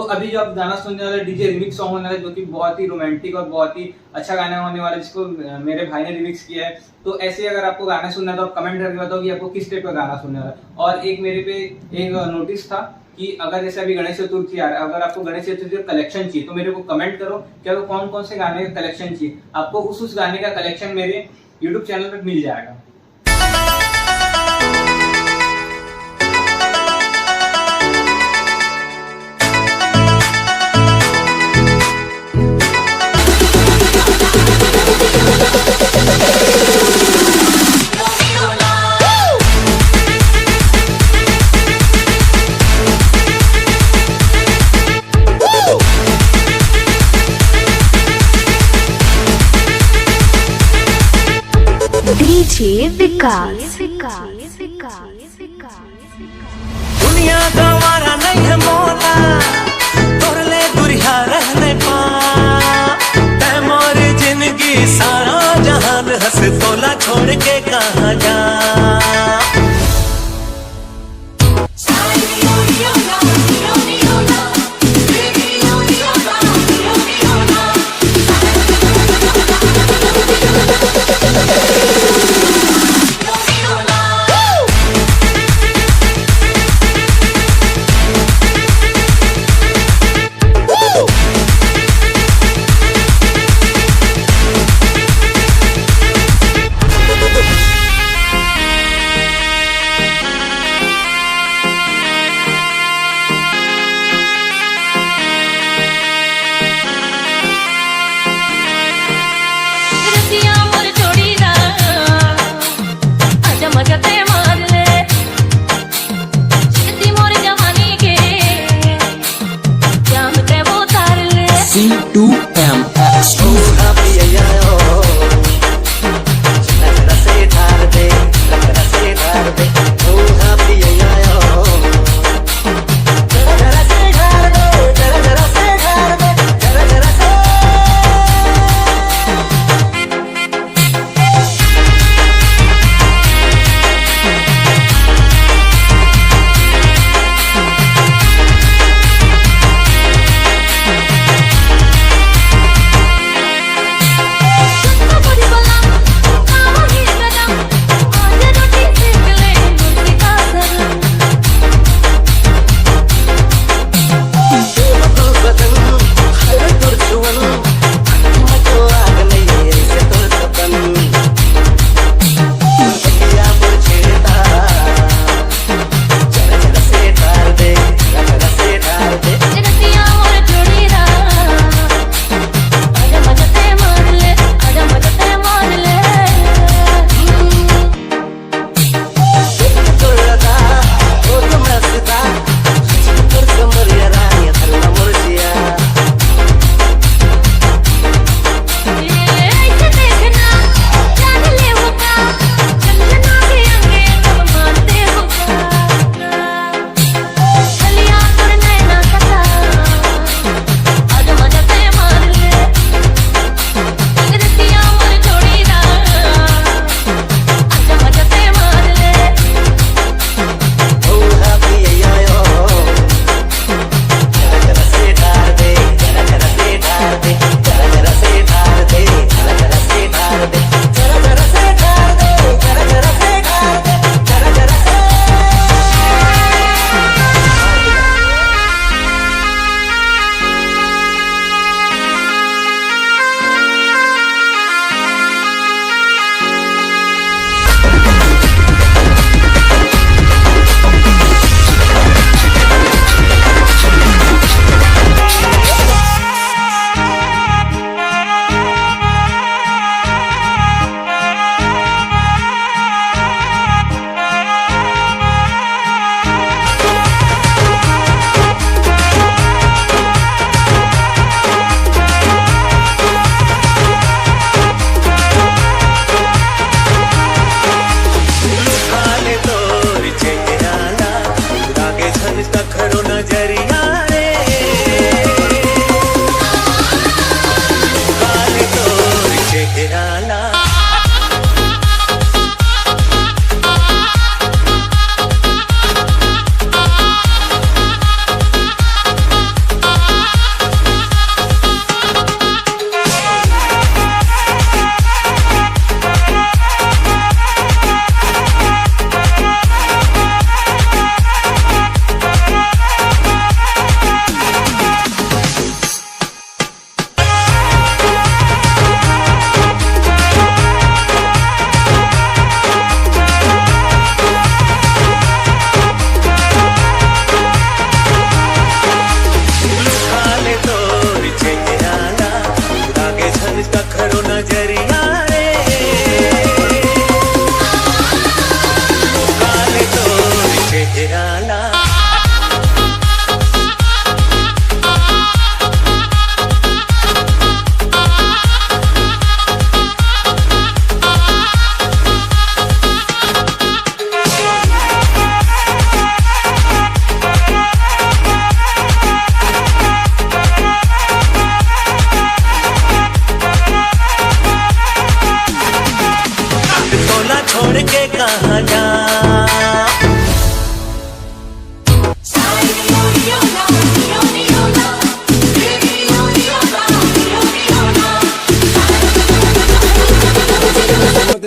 तो अभी जो आप गाना सुनने वाले डीजे रिमिक्स सॉन्ग होने वाला है, जो कि बहुत ही रोमांटिक और बहुत ही अच्छा गाना होने वाला है, जिसको मेरे भाई ने रिमिक्स किया है। तो ऐसे अगर आपको गाना सुनना है तो आप कमेंट करके बताओ कि आपको किस टाइप का गाना सुनने वाला है। और एक मेरे पे एक नोटिस था कि अगर जैसे अभी गणेश चतुर्थी आ रहा है, अगर आपको गणेश चतुर्थी का कलेक्शन चाहिए तो मेरे को कमेंट करो कि आपको कौन कौन से गाने का कलेक्शन चाहिए। आपको उस गाने का कलेक्शन मेरे यूट्यूब चैनल पर मिल जाएगा। डीजे विकास। दुनिया गवारा नहीं है मोला, तोरले दुरिया रहने पा मोरी जिंदगी सारा जहान हंस तोला छोड़ के कहाँ जा। C2M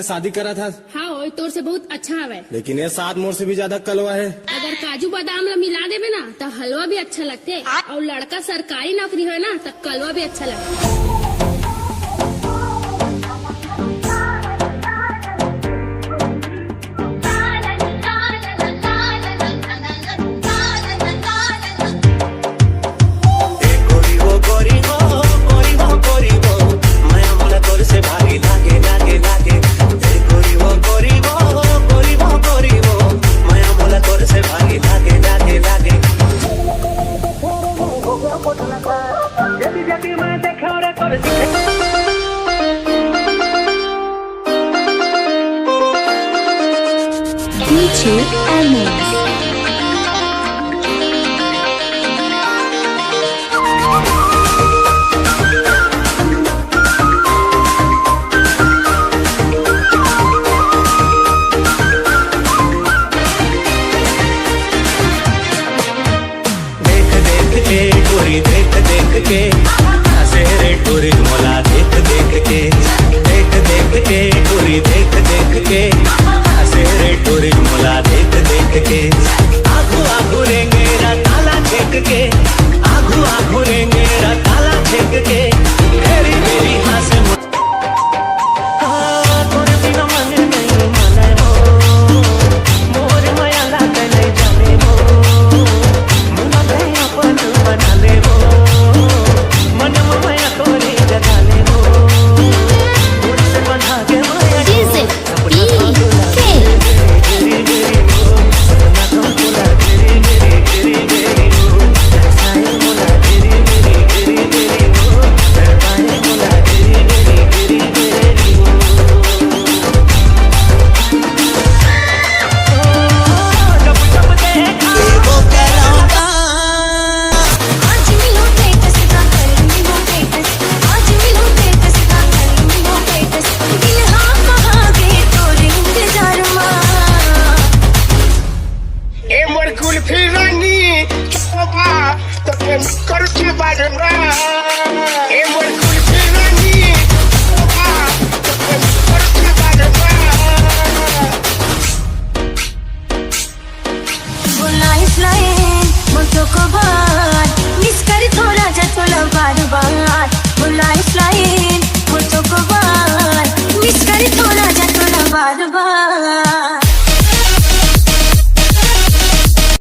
ते शादी करा था, हाँ ओए तोर से बहुत अच्छा हवे। लेकिन ये 7 मोर से भी ज्यादा कलवा है। अगर काजू बादाम ला मिला देवे ना तो हलवा भी अच्छा लगते, और लड़का सरकारी नौकरी है ना तो कलवा भी अच्छा लगता।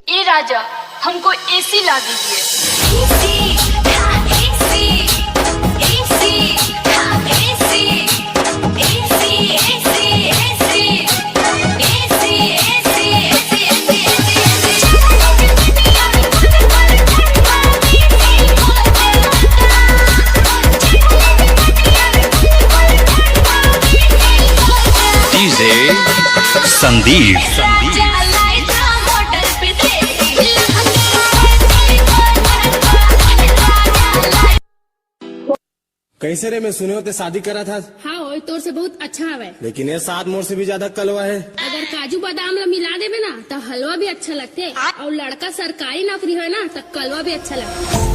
ए राजा हमको एसी ला दीजिए। संदीप कैसे रे, मैं सुने होते शादी करा था, हाँ ओए तोर से बहुत अच्छा हवे। लेकिन ये 7 मोर से भी ज्यादा कलवा है। अगर काजू बादाम ला मिला देवे ना तो हलवा भी अच्छा लगते, और लड़का सरकारी नौकरी है ना तो कलवा भी अच्छा लगता।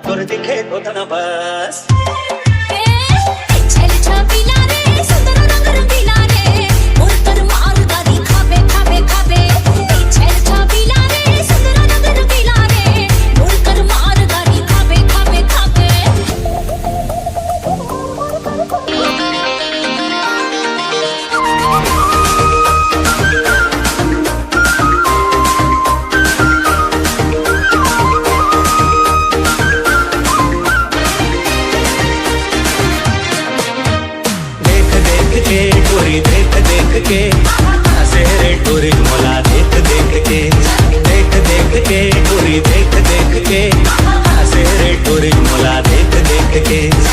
तोर दिखे तो तना बस के हंसे रे टोरी मोला देख देख के, देख देख के टोरी देख देख के, हंसे रे टोरी मोला देख देख के।